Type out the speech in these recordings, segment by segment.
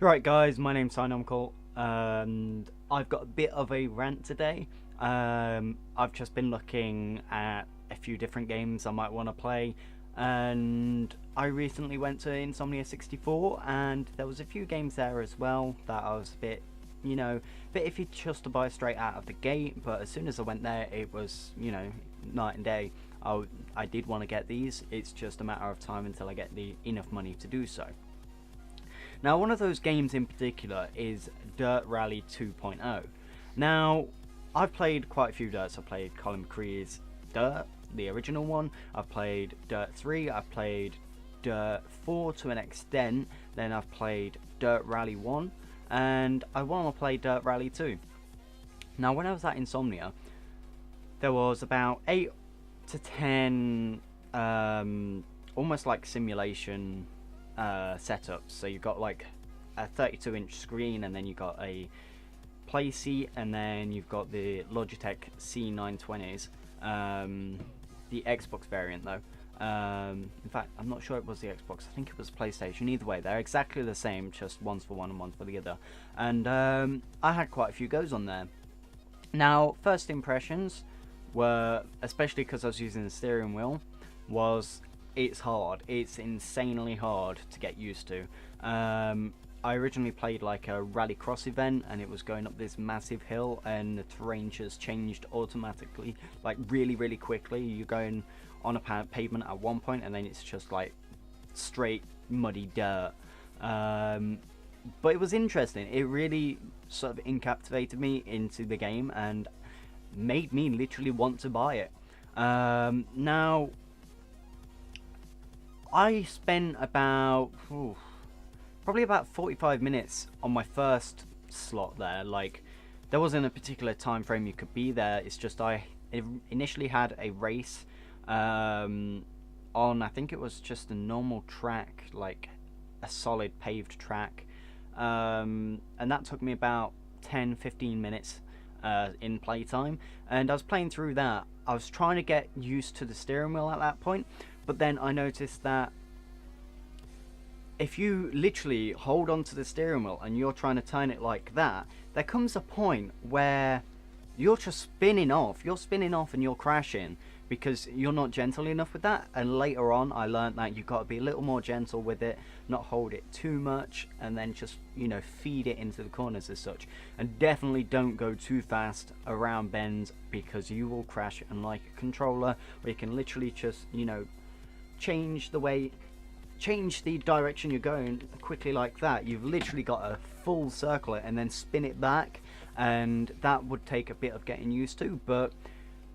Right, guys, my name's Uncle, and I've got a bit of a rant today. I've just been looking at a few different games I might want to play, and I recently went to Insomnia 64, and there was a few games there as well that I was a bit, bit iffy just to buy straight out of the gate. But as soon as I went there, it was, night and day. I did want to get these. It's just a matter of time until I get the enough money to do so. Now, one of those games in particular is Dirt Rally 2.0. Now, I've played quite a few Dirts. I've played Colin McRae's Dirt, the original one. I've played Dirt 3. I've played Dirt 4 to an extent. Then I've played Dirt Rally 1. And I want to play Dirt Rally 2. Now, when I was at Insomnia, there was about 8 to 10 almost like simulation setups. So you've got like a 32-inch screen, and then you've got a play seat, and then you've got the Logitech C920s, the Xbox variant though. In fact, I'm not sure it was the Xbox. I think it was PlayStation. Either way, they're exactly the same, just one's for one and one's for the other. And I had quite a few goes on there. Now, first impressions were, especially because I was using the steering wheel, was it's hard. It's insanely hard to get used to. I originally played like a rallycross event, and it was going up this massive hill, and the terrain just changed automatically, like really quickly. You're going on a pavement at one point, and then it's just like straight muddy dirt. But it was interesting. It really sort of encaptivated me into the game and made me literally want to buy it. Now, I spent about probably about 45 minutes on my first slot there. Like, there wasn't a particular time frame you could be there. It's just I initially had a race on, I think it was just a normal track, like a solid paved track, and that took me about 10-15 minutes in playtime. And I was playing through that. I was trying to get used to the steering wheel at that point, but then I noticed that if you literally hold on to the steering wheel and you're trying to turn it like that, there comes a point where you're just spinning off. You're spinning off and you're crashing because you're not gentle enough with that. And later on, I learned that you've got to be a little more gentle with it, not hold it too much, and then just, feed it into the corners as such. And definitely don't go too fast around bends, because you will crash. Unlike a controller, where you can literally just, change the direction you're going quickly like that. You've literally got to full circle it and then spin it back, and that would take a bit of getting used to, but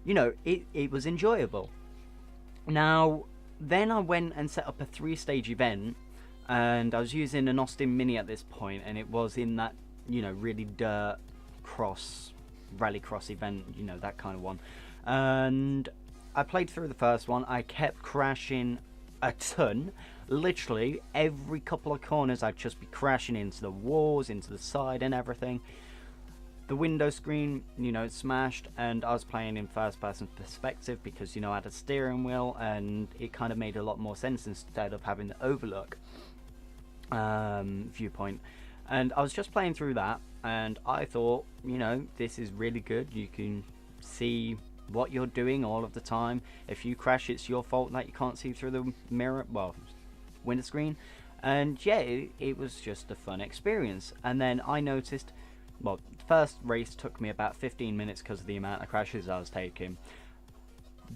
it was enjoyable. Now, then I went and set up a 3-stage event, and I was using an Austin Mini at this point, and it was in that really dirt cross rallycross event, that kind of one. And I played through the first one. I kept crashing a ton. Literally every couple of corners I'd just be crashing into the walls, into the side and everything. The window screen, smashed, and I was playing in first person perspective because, I had a steering wheel, and it kind of made a lot more sense instead of having the overlook viewpoint. And I was just playing through that, and I thought, this is really good. You can see what you're doing all of the time. If you crash, it's your fault that you can't see through the mirror, window screen. And yeah, it was just a fun experience. And then I noticed, the first race took me about 15 minutes because of the amount of crashes I was taking.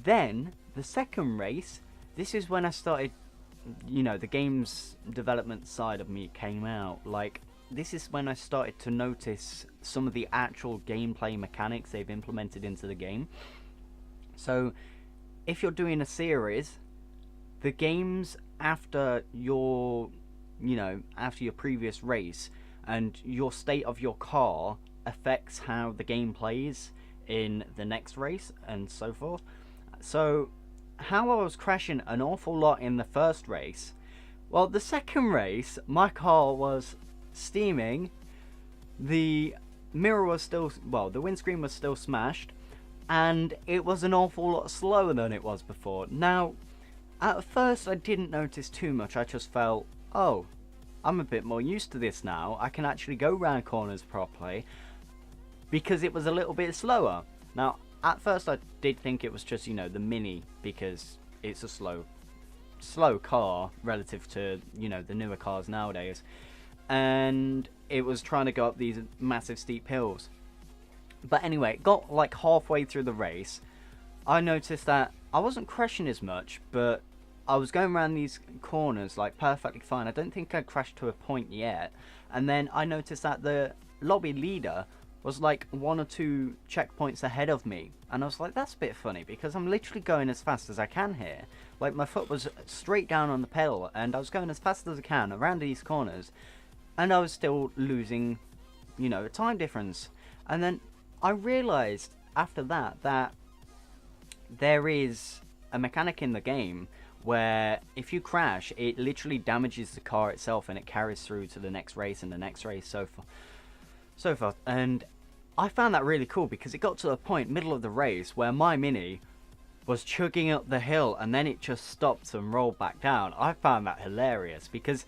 Then the second race, this is when I started, the game's development side of me came out. Like, this is when I started to notice some of the actual gameplay mechanics they've implemented into the game. So if you're doing a series, the games after your previous race and your state of your car affects how the game plays in the next race and so forth. So how I was crashing an awful lot in the first race, well, the second race my car was steaming, the mirror was still, the windscreen was still smashed, and it was an awful lot slower than it was before. Now, at first I didn't notice too much. I just felt, oh, I'm a bit more used to this now. I can actually go round corners properly because it was a little bit slower. Now, at first I did think it was just, you know, the Mini, because it's a slow car relative to, you know, the newer cars nowadays. And it was trying to go up these massive steep hills. But anyway, it got like halfway through the race. I noticed that I wasn't crashing as much, but I was going around these corners like perfectly fine. I don't think I crashed to a point yet. And then I noticed that the lobby leader was like 1 or 2 checkpoints ahead of me. And I was like, that's a bit funny, because I'm literally going as fast as I can here. Like, my foot was straight down on the pedal, and I was going as fast as I can around these corners. And I was still losing, you know, a time difference. And then I realised after that that there is a mechanic in the game where if you crash, it literally damages the car itself, and it carries through to the next race and the next race, so forth. And I found that really cool, because it got to the point, middle of the race, where my Mini was chugging up the hill and then it just stopped and rolled back down. I found that hilarious, because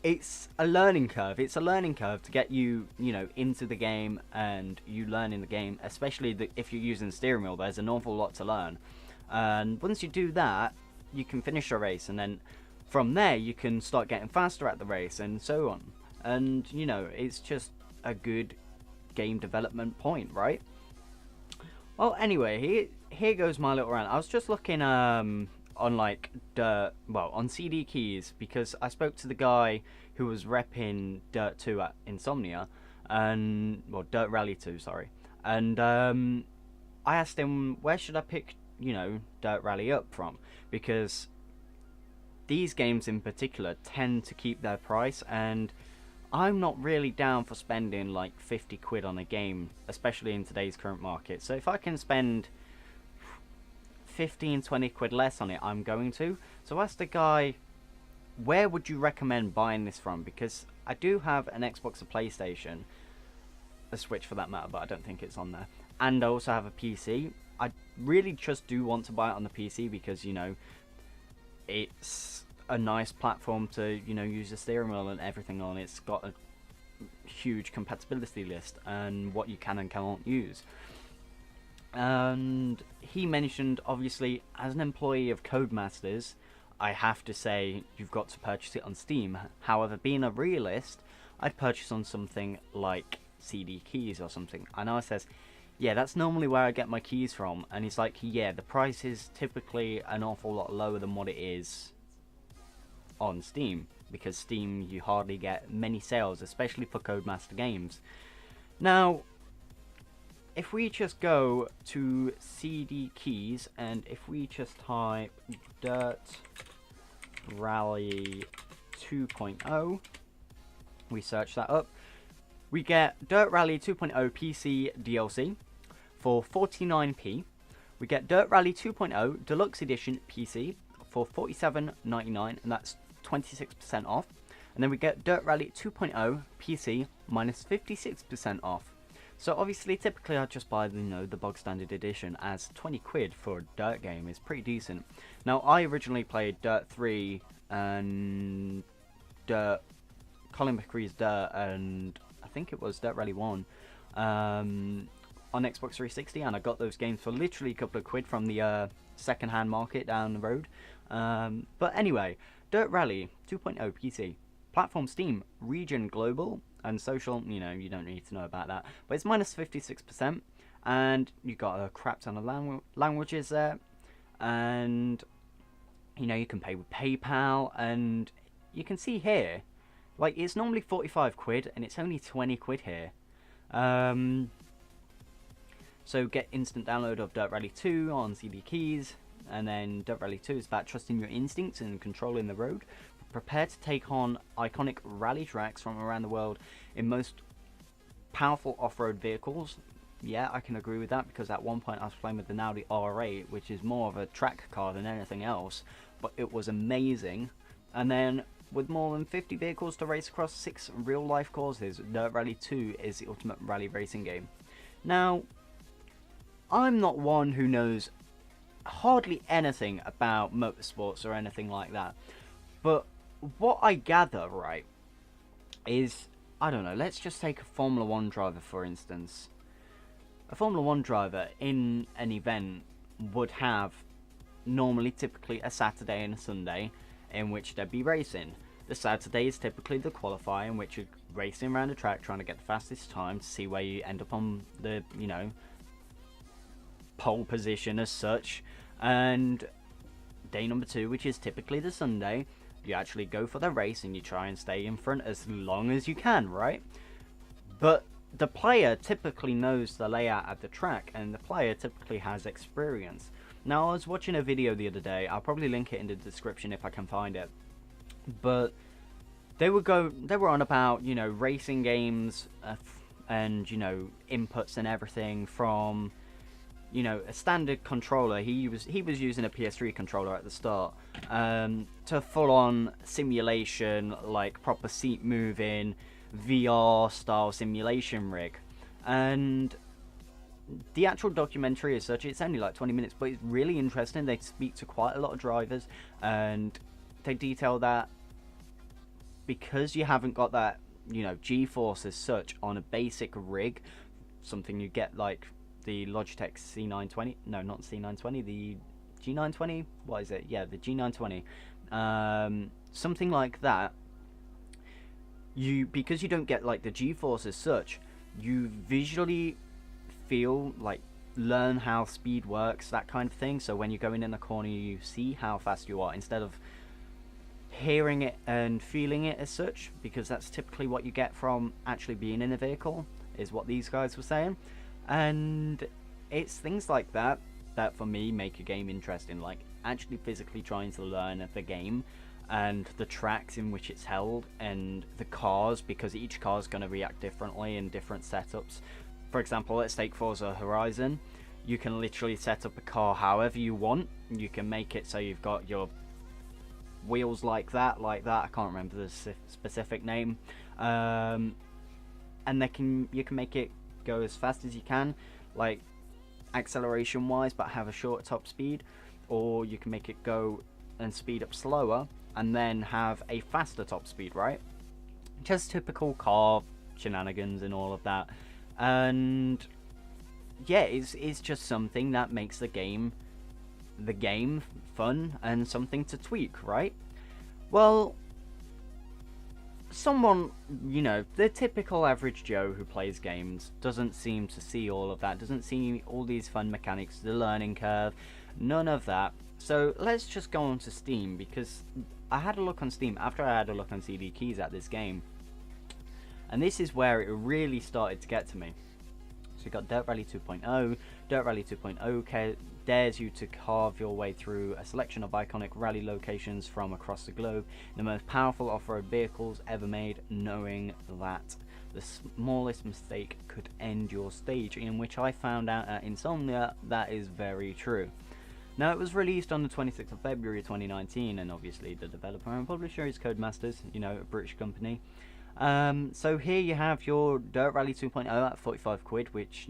it's a learning curve. It's a learning curve to get you, you know, into the game, and you learn in the game, especially if you're using the steering wheel. There's an awful lot to learn. And once you do that, you can finish a race, and then from there you can start getting faster at the race, and so on. And, you know, it's just a good game development point, right? Well, anyway, here goes my little rant. I was just looking on like on CD keys, because I spoke to the guy who was repping Dirt 2 at Insomnia, and Dirt Rally 2, sorry. And I asked him, where should I pick, you know, Dirt Rally up from, because these games in particular tend to keep their price, and I'm not really down for spending like 50 quid on a game, especially in today's current market. So if I can spend 15-20 quid less on it, I'm going to. So I asked the guy, where would you recommend buying this from, because I do have an Xbox, a PlayStation, a Switch for that matter, but I don't think it's on there, and I also have a PC. I really just do want to buy it on the PC, because, you know, it's a nice platform to, you know, use the steering wheel and everything on. It's got a huge compatibility list and what you can and cannot use. And he mentioned, obviously, as an employee of Codemasters, I have to say you've got to purchase it on Steam. However, being a realist, I'd purchase on something like CD Keys or something. And I says, yeah, that's normally where I get my keys from. And he's like, yeah, the price is typically an awful lot lower than what it is on Steam, because Steam, you hardly get many sales, especially for Codemaster games. Now, if we just go to CD Keys, and if we just type Dirt Rally 2.0, we search that up, we get Dirt Rally 2.0 PC DLC for 49p. We get Dirt Rally 2.0 Deluxe Edition PC for $47.99, and that's 26% off. And then we get Dirt Rally 2.0 PC minus 56% off. So obviously, typically I'd just buy, you know, the bog standard edition, as 20 quid for a Dirt game is pretty decent. Now, I originally played Dirt 3 and Colin McRae's Dirt, and I think it was Dirt Rally 1 on Xbox 360, and I got those games for literally a couple of quid from the second-hand market down the road. But anyway, Dirt Rally 2.0 PC, platform Steam, region global, and social, you know, you don't need to know about that, but it's minus 56%, and you got a crap ton of languages there, and, you know, you can pay with PayPal, and you can see here, like, it's normally 45 quid, and it's only 20 quid here. So get instant download of Dirt Rally 2 on CD Keys, and then Dirt Rally 2 is about trusting your instincts and controlling the road. Prepare to take on iconic rally tracks from around the world in most powerful off-road vehicles. Yeah, I can agree with that, because at one point I was playing with the Audi R8, which is more of a track car than anything else, but it was amazing. And then with more than 50 vehicles to race across 6 real-life courses, Dirt Rally 2 is the ultimate rally racing game. Now, I'm not one who knows hardly anything about motorsports or anything like that, but what I gather, right, is, I don't know, let's just take a Formula 1 driver for instance. A Formula 1 driver in an event would have normally typically a Saturday and a Sunday in which they'd be racing. The Saturday is typically the qualifier, in which you're racing around the track trying to get the fastest time to see where you end up on the, pole position as such. And day number 2, which is typically the Sunday, you actually go for the race and you try and stay in front as long as you can, right? But the player typically knows the layout of the track, and the player typically has experience. Now, I was watching a video the other day, I'll probably link it in the description if I can find it, but they were on about, racing games and, inputs and everything from, a standard controller. He was using a PS3 controller at the start, to full-on simulation, like proper seat moving, VR style simulation rig. And the actual documentary as such, it's only like 20 minutes, but it's really interesting. They speak to quite a lot of drivers, and they detail that because you haven't got that, G-force as such on a basic rig, something you get like the Logitech C920, no, not C920, the G920, what is it? Yeah, the G920, something like that. Because you don't get like the G-force as such, you visually feel like learn how speed works, that kind of thing. So when you're going in the corner, you see how fast you are instead of hearing it and feeling it as such, because that's typically what you get from actually being in a vehicle, is what these guys were saying. And it's things like that that for me make a game interesting, like actually physically trying to learn the game and the tracks in which it's held and the cars, because each car is going to react differently in different setups. For example, let's take Forza Horizon. You can literally set up a car however you want. You can make it so you've got your wheels like that. I can't remember the specific name. And you can make it go as fast as you can, like acceleration wise, but have a shorter top speed, or you can make it go and speed up slower and then have a faster top speed, right? Just typical car shenanigans and all of that. And yeah, it's just something that makes the game fun and something to tweak, right? Well, someone, the typical average Joe who plays games doesn't seem to see all of that, doesn't see all these fun mechanics, the learning curve, none of that. So let's just go on to Steam, because I had a look on Steam after I had a look on CD Keys at this game, and this is where it really started to get to me. So you got Dirt Rally 2.0. Dirt Rally 2.0 dares you to carve your way through a selection of iconic rally locations from across the globe, the most powerful off-road vehicles ever made, knowing that the smallest mistake could end your stage, in which I found out at Insomnia that is very true. Now, it was released on the 26th of February 2019, and obviously the developer and publisher is Codemasters, a British company. So here you have your Dirt Rally 2.0 at 45 quid, which,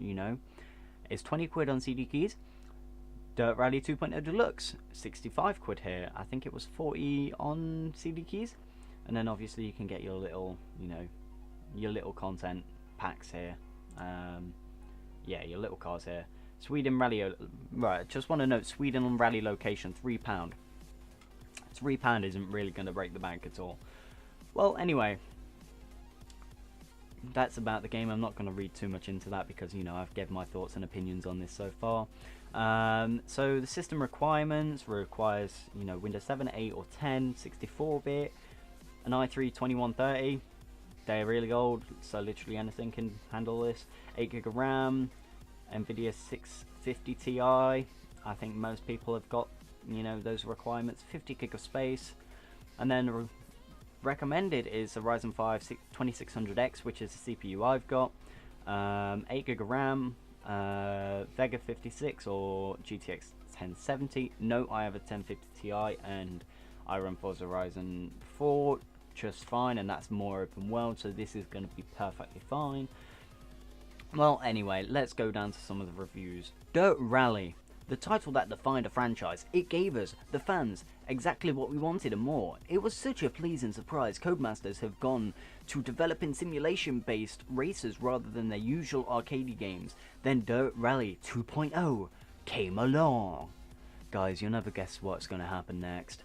is 20 quid on CD Keys. Dirt Rally 2.0 Deluxe, 65 quid here. I think it was 40 on CD Keys. And then obviously you can get your little, your little content packs here. Yeah, your little cars here. Sweden Rally, right, just want to note, Sweden Rally location, £3. £3 isn't really going to break the bank at all. Well, anyway, that's about the game. I'm not going to read too much into that because, I've given my thoughts and opinions on this so far. So the system requirements requires, Windows 7, 8 or 10, 64-bit, an i3 2130. They're really old, so literally anything can handle this. 8GB of RAM, NVIDIA 650 Ti. I think most people have got, those requirements. 50GB of space, and then recommended is the Ryzen 5 2600X, which is the CPU I've got. 8GB of RAM, Vega 56 or GTX 1070. No, I have a 1050 Ti, and I run Forza Horizon 4 just fine, and that's more open world, so this is going to be perfectly fine. Well, anyway, let's go down to some of the reviews. Dirt Rally. The title that defined a franchise. It gave us, the fans, exactly what we wanted and more. It was such a pleasing surprise. Codemasters have gone to developing simulation-based races rather than their usual arcade games. Then Dirt Rally 2.0 came along. Guys, you'll never guess what's going to happen next.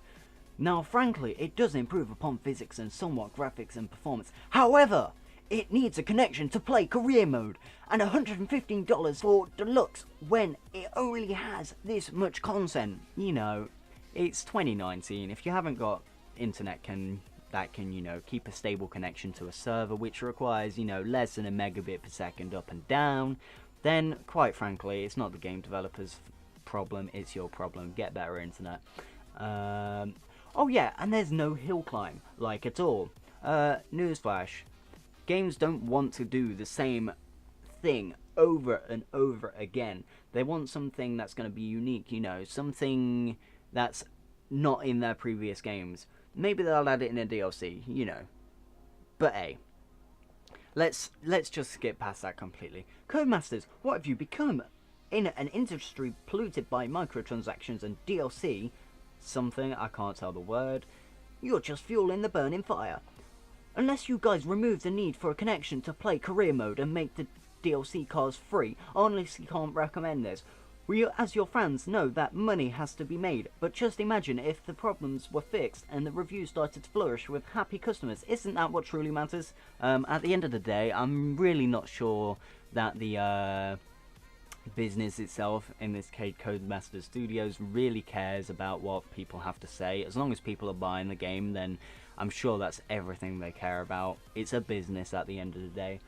Now, frankly, it does improve upon physics and somewhat graphics and performance. However, it needs a connection to play career mode, and $115 for deluxe when it only has this much content. You know, it's 2019. If you haven't got internet that can, you know, keep a stable connection to a server which requires, you know, less than a megabit per second up and down, then quite frankly, it's not the game developer's problem, it's your problem. Get better internet. Oh yeah, and there's no hill climb, like at all. Newsflash. Games don't want to do the same thing over and over again. They want something that's going to be unique, you know, something that's not in their previous games. Maybe they'll add it in a DLC, you know. But hey, let's just skip past that completely. Codemasters, what have you become? In an industry polluted by microtransactions and DLC, something, I can't tell the word, you're just fueling the burning fire. Unless you guys remove the need for a connection to play career mode and make the DLC cars free, I honestly can't recommend this. We, as your fans, know that money has to be made, but just imagine if the problems were fixed and the reviews started to flourish with happy customers. Isn't that what truly matters? At the end of the day, I'm really not sure that the business itself, in this case Codemasters Studios, really cares about what people have to say. As long as people are buying the game, then I'm sure that's everything they care about. It's a business at the end of the day.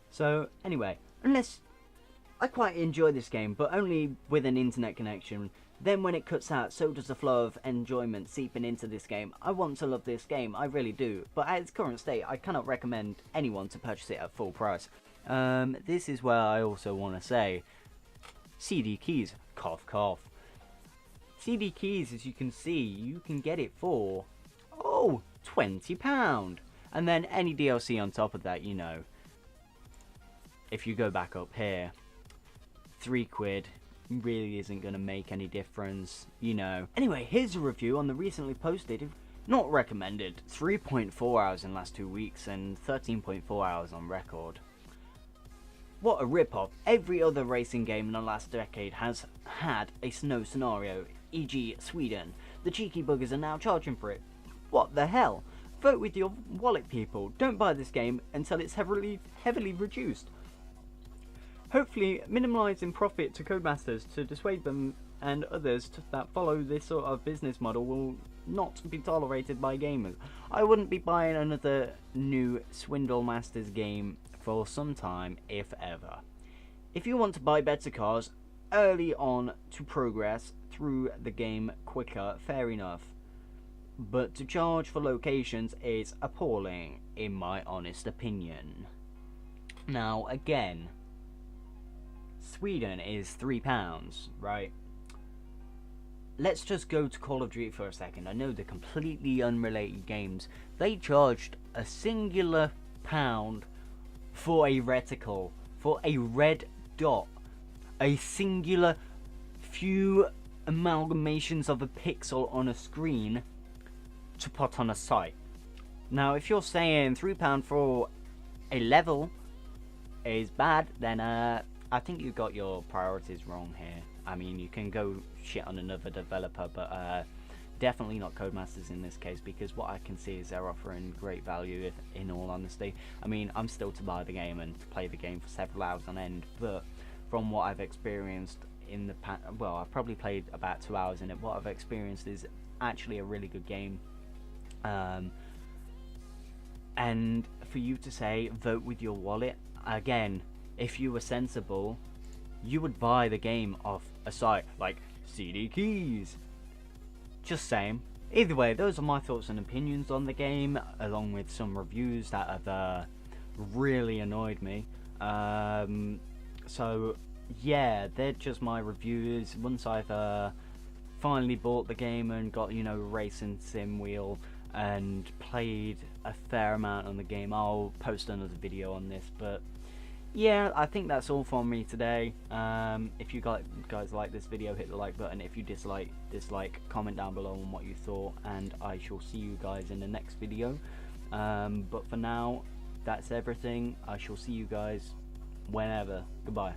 So anyway, unless I quite enjoy this game, but only with an internet connection, then when it cuts out, so does the flow of enjoyment seeping into this game. I want to love this game, I really do, but at its current state, I cannot recommend anyone to purchase it at full price. This is where I also want to say, CD keys, cough cough. CD keys, as you can see, you can get it for, oh, £20. And then any DLC on top of that, you know, if you go back up here, £3 really isn't going to make any difference, you know. Anyway, here's a review on the recently posted, not recommended, 3.4 hours in the last 2 weeks and 13.4 hours on record. What a rip-off. Every other racing game in the last decade has had a snow scenario, e.g. Sweden. The cheeky buggers are now charging for it. What the hell? Vote with your wallet, people. Don't buy this game until it's heavily reduced. Hopefully minimalising profit to Codemasters to dissuade them and others that follow this sort of business model will not be tolerated by gamers. I wouldn't be buying another new Swindle Masters game for some time, if ever. If you want to buy better cars early on to progress through the game quicker, fair enough. But to charge for locations is appalling, in my honest opinion. Now, again, Sweden is £3, right? Let's just go to Call of Duty for a second. I know they're completely unrelated games. They charged a singular pound for a reticle, for a red dot, a singular few amalgamations of a pixel on a screen to put on a site. Now, if you're saying £3 for a level is bad, then I think you got your priorities wrong here. I mean, you can go shit on another developer, but definitely not Codemasters in this case, because what I can see is they're offering great value, in all honesty. I mean, I'm still to buy the game and to play the game for several hours on end, but from what I've experienced in the past, well, I've probably played about 2 hours in it. What I've experienced is actually a really good game. And for you to say, vote with your wallet, again, if you were sensible, you would buy the game off a site like CD Keys. Just saying. Either way, those are my thoughts and opinions on the game, along with some reviews that have really annoyed me. So yeah, they're just my reviews. Once I've finally bought the game and got, you know, racing sim wheel and played a fair amount on the game, I'll post another video on this. But yeah, I think that's all from me today. If you guys like this video, hit the like button. If you dislike, comment down below on what you thought, and I shall see you guys in the next video. But for now, that's everything. I shall see you guys whenever. Goodbye.